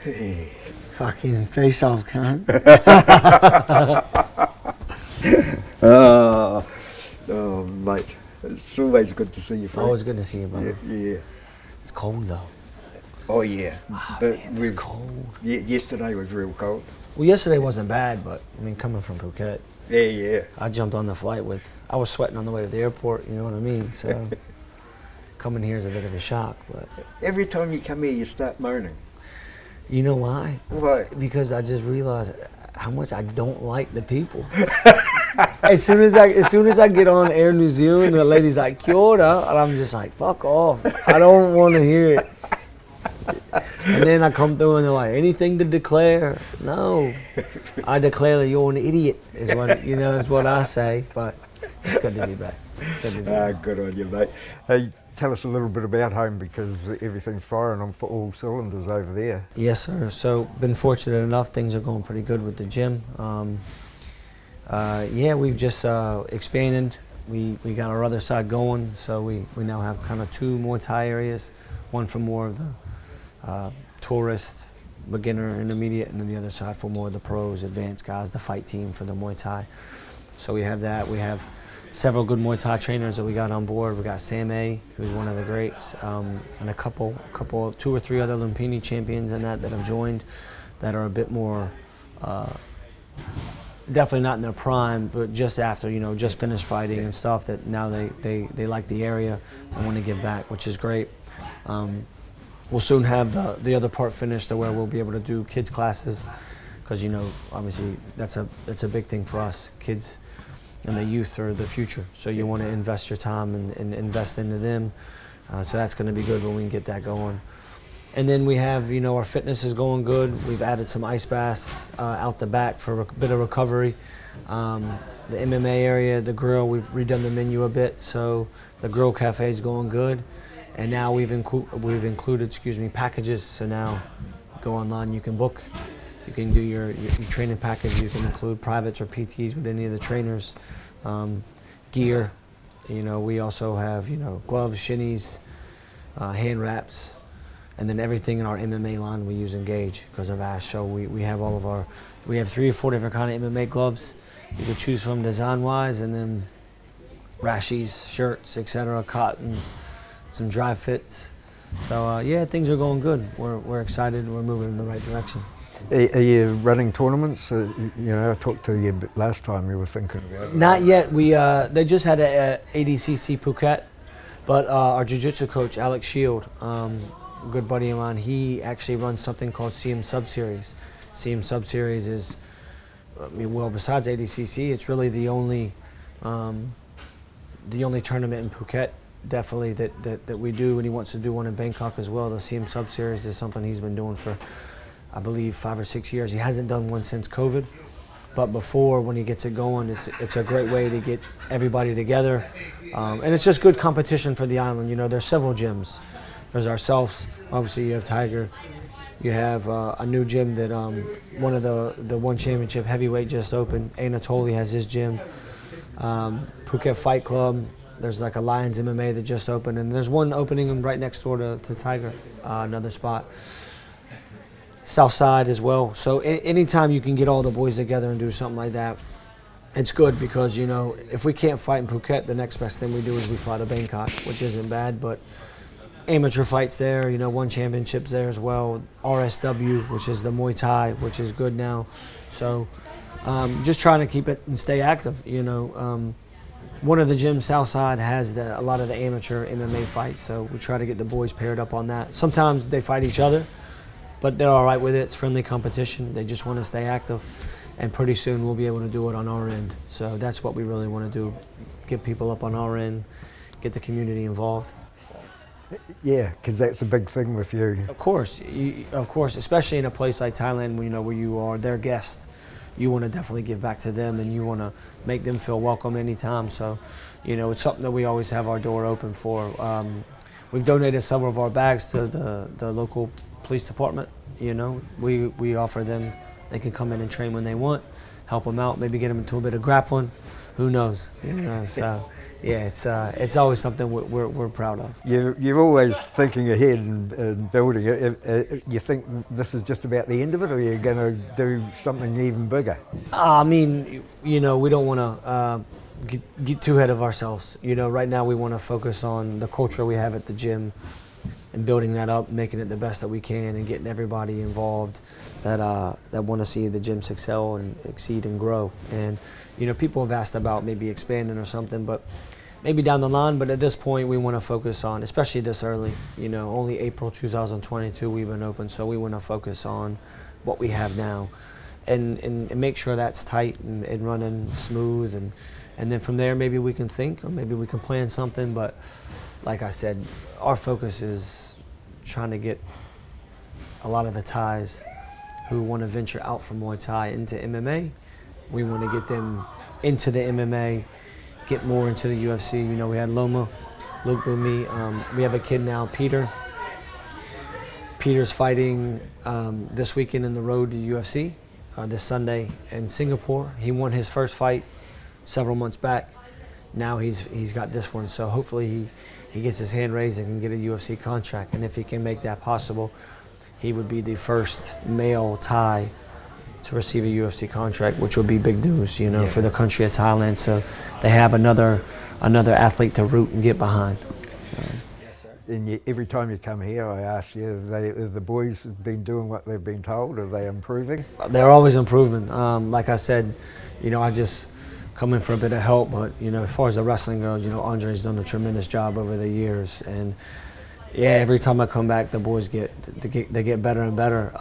Yeah. Fucking face off, cunt. Oh, mate. It's always good to see you, Frank. Always good to see you, brother. Yeah. It's cold though. Oh, yeah. Oh, But man, it's cold. yesterday was real cold. Well, yesterday wasn't bad, but I mean, coming from Phuket, Yeah. I jumped on the flight I was sweating on the way to the airport, you know what I mean? So coming here is a bit of a shock, but. Every time you come here, you start moaning. You know why? Why? Because I just realized how much I don't like the people. As soon as I get on Air New Zealand, the lady's like, "Kia ora," and I'm just like, "Fuck off! I don't want to hear it." And then I come through and they're like, "Anything to declare?" No, I declare that you're an idiot. Is what I say. But it's good to be back. It's good to be back. Good on you, mate. Hey, tell us a little bit about home, because everything's firing on for all cylinders over there. Yes, sir. So been fortunate enough. Things are going pretty good with the gym. We've just expanded. We got our other side going, so we now have kind of 2 Muay Thai areas, one for more of the tourists, beginner, intermediate, and then the other side for more of the pros, advanced guys, the fight team for the Muay Thai. So we have that. We have several good Muay Thai trainers that we got on board. We got Sam A, who's one of the greats, and a couple, 2 or 3 other Lumpini champions in that have joined, that are a bit more. Definitely not in their prime, but just after, just finished fighting and stuff, that now they like the area and want to give back, which is great. We'll soon have the other part finished to where we'll be able to do kids classes, because, obviously that's a big thing for us. Kids and the youth are the future, so you want to invest your time and invest into them. So that's going to be good when we can get that going. And then we have, our fitness is going good. We've added some ice baths out the back for a bit of recovery. The MMA area, the grill, we've redone the menu a bit, so the grill cafe is going good. And now we've included packages. So now go online, you can book, you can do your training package. You can include privates or PTs with any of the trainers. Gear, we also have gloves, shinies, hand wraps. And then everything in our MMA line we use Engage because of Ash. So we have we have 3 or 4 different kind of MMA gloves you could choose from design-wise, and then rashies, shirts, etc., cottons, some dry fits. So things are going good. We're excited. We're moving in the right direction. Are you running tournaments? I talked to you last time. You were thinking about it. Not yet. They just had a ADCC Phuket, but our jiu-jitsu coach Alex Shield, good buddy of mine, he actually runs something called CM Sub-Series. CM Sub-Series is, besides ADCC, it's really the only tournament in Phuket, definitely, that we do, and he wants to do one in Bangkok as well. The CM Sub-Series is something he's been doing for, I believe, 5 or 6 years. He hasn't done one since COVID, but before, when he gets it going, it's a great way to get everybody together, and it's just good competition for the island. There's several gyms. There's ourselves, obviously you have Tiger, you have a new gym that one of the One Championship heavyweight just opened. Anatoly has his gym. Phuket Fight Club, there's like a Lions MMA that just opened, and there's one opening right next door to Tiger, another spot. Southside as well. So anytime you can get all the boys together and do something like that, it's good, because if we can't fight in Phuket, the next best thing we do is we fly to Bangkok, which isn't bad, but amateur fights there, One Championship's there as well. RSW, which is the Muay Thai, which is good now. So just trying to keep it and stay active. One of the gyms, Southside, has a lot of the amateur MMA fights, so we try to get the boys paired up on that. Sometimes they fight each other, but they're all right with it. It's friendly competition. They just want to stay active, and pretty soon we'll be able to do it on our end. So that's what we really want to do, get people up on our end, get the community involved. Yeah, because that's a big thing with you. Of course, especially in a place like Thailand, where you are their guest. You want to definitely give back to them, and you want to make them feel welcome anytime. So, it's something that we always have our door open for. We've donated several of our bags to the local police department. We offer them, they can come in and train when they want, help them out, maybe get them into a bit of grappling. Who knows? So yeah, it's always something we're proud of. You're always thinking ahead and building it. You think this is just about the end of it, or you're going to do something even bigger? I mean, we don't want to get too ahead of ourselves. Right now we want to focus on the culture we have at the gym and building that up, making it the best that we can, and getting everybody involved that want to see the gym excel and exceed and grow. And people have asked about maybe expanding or something, but maybe down the line. But at this point, we want to focus on, especially this early. Only April 2022 we've been open, so we want to focus on what we have now, and make sure that's tight and running smooth, and then from there maybe we can think, or maybe we can plan something. But like I said, our focus is trying to get a lot of the Thais who want to venture out from Muay Thai into MMA. We want to get them into the MMA, get more into the UFC. We had Loma, Luke Bumi. We have a kid now, Peter. Peter's fighting this weekend in the road to UFC this Sunday in Singapore. He won his first fight several months back. Now he's got this one, so hopefully he gets his hand raised and can get a UFC contract. And if he can make that possible, he would be the first male Thai to receive a UFC contract, which would be big news, for the country of Thailand. So they have another athlete to root and get behind. And every time you come here, I ask you, have the boys been doing what they've been told? Are they improving? They're always improving. Like I said, I just come in for a bit of help, but as far as the wrestling goes, Andre's done a tremendous job over the years, and yeah, every time I come back, the boys get better and better.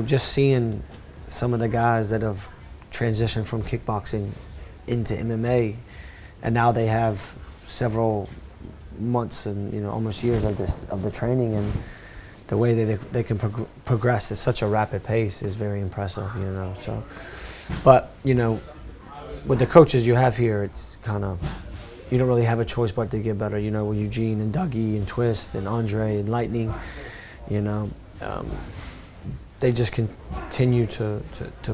Just seeing some of the guys that have transitioned from kickboxing into MMA, and now they have several months and almost years of the training, and the way that they can progress at such a rapid pace is very impressive. So, but with the coaches you have here, it's kind of, you don't really have a choice but to get better. With Eugene and Dougie and Twist and Andre and Lightning, they just continue to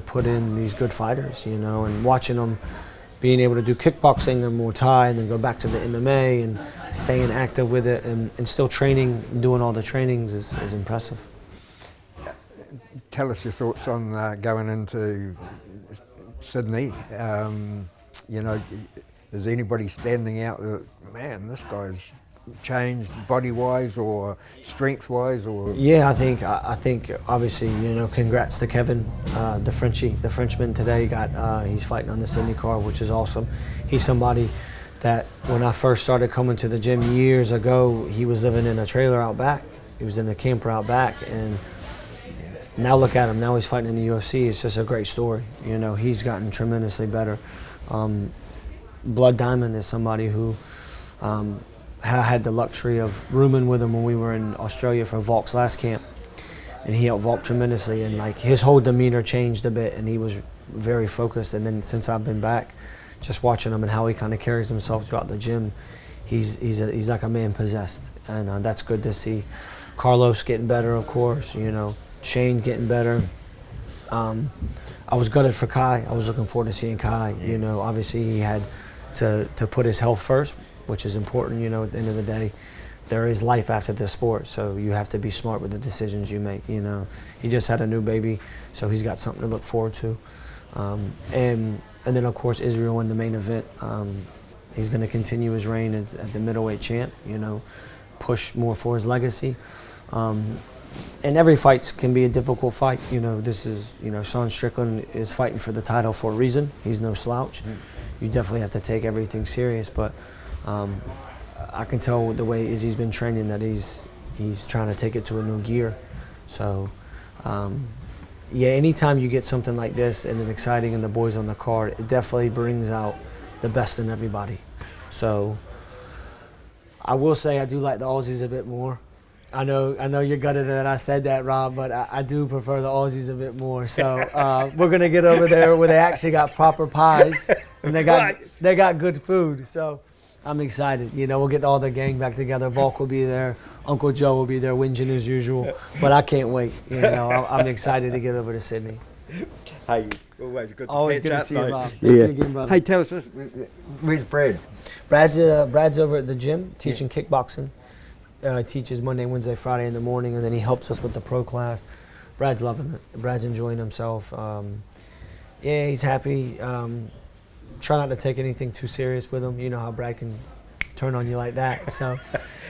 put in these good fighters, and watching them being able to do kickboxing and Muay Thai and then go back to the MMA and staying active with it and still training, doing all the trainings is impressive. Tell us your thoughts on going into Sydney. Is anybody standing out that, man, this guy's changed body-wise or strength-wise? Or yeah, I think obviously, congrats to Kevin, the Frenchman today. He's fighting on the Sydney card, which is awesome. He's somebody that when I first started coming to the gym years ago, he was living in a trailer out back. He was in a camper out back, and now look at him. Now he's fighting in the UFC. It's just a great story. He's gotten tremendously better. Blood Diamond is somebody who had the luxury of rooming with him when we were in Australia for Volk's last camp, and he helped Volk tremendously, and like his whole demeanor changed a bit, and he was very focused. And then since I've been back, just watching him and how he kind of carries himself throughout the gym, he's like a man possessed, and that's good to see. Carlos getting better, of course. Shane getting better. I was gutted for Kai. I was looking forward to seeing Kai. Obviously he had to put his health first, which is important. At the end of the day, there is life after this sport, so you have to be smart with the decisions you make. He just had a new baby, so he's got something to look forward to. And then of course Israel in the main event. He's going to continue his reign at the middleweight champ. Push more for his legacy. And every fight can be a difficult fight. This is, Sean Strickland is fighting for the title for a reason. He's no slouch. You definitely have to take everything serious, but I can tell the way Izzy's been training that he's trying to take it to a new gear. So, yeah, anytime you get something like this and it's exciting and the boys on the card, it definitely brings out the best in everybody. So, I will say I do like the Aussies a bit more. I know you're gutted that I said that, Rob, but I do prefer the Aussies a bit more. So we're gonna get over there where they actually got proper pies and they got good food. So I'm excited. We'll get all the gang back together. Volk will be there. Uncle Joe will be there, whinging as usual. But I can't wait. I'm excited to get over to Sydney. Hey, Always good. Always good to see you, Bob. Thank Yeah. you again, brother. Hey, tell us this. Where's Brad? Brad's over at the gym teaching kickboxing. Teaches Monday, Wednesday, Friday in the morning, and then he helps us with the pro class. Brad's loving it. Brad's enjoying himself. Yeah, he's happy. Try not to take anything too serious with him. You know how Brad can turn on you like that. So,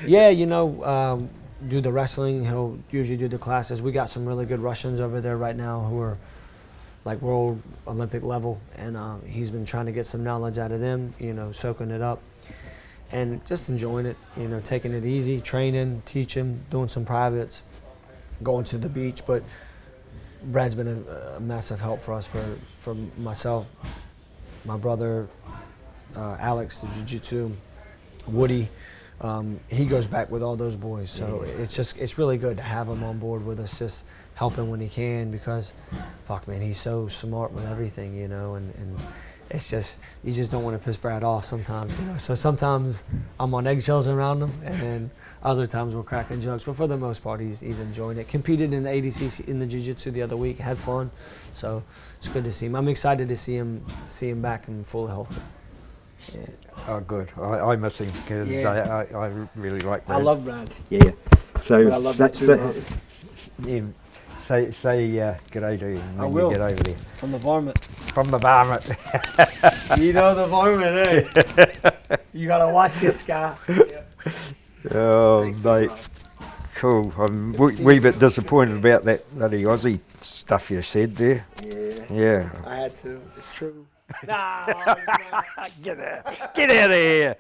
yeah, do the wrestling. He'll usually do the classes. We got some really good Russians over there right now who are like world Olympic level, and he's been trying to get some knowledge out of them, soaking it up and just enjoying it, taking it easy, training, teaching, doing some privates, going to the beach. But Brad's been a massive help for us, for myself, my brother, Alex, the jiu-jitsu, Woody. He goes back with all those boys, so it's really good to have him on board with us, just helping when he can, because fuck man, he's so smart with everything, and it's just, you just don't want to piss Brad off sometimes, so sometimes I'm on eggshells around him, and then other times we're cracking jokes, but for the most part he's enjoying it. Competed in the ADCC in the jiu-jitsu the other week, had fun, so it's good to see him. I'm excited to see him back and fully healthy. Yeah. Oh, good. I miss him because I really like Brad. I love Brad. Yeah. So I love you too. Say g'day to him when will. you get over there. From the varmint. From the varmint. You know the varmint, eh? You gotta watch this guy. Oh, Thanks, mate. Rob. Cool. I'm a wee bit disappointed about that bloody Aussie stuff you said there. Yeah. I had to. It's true. Get out of here.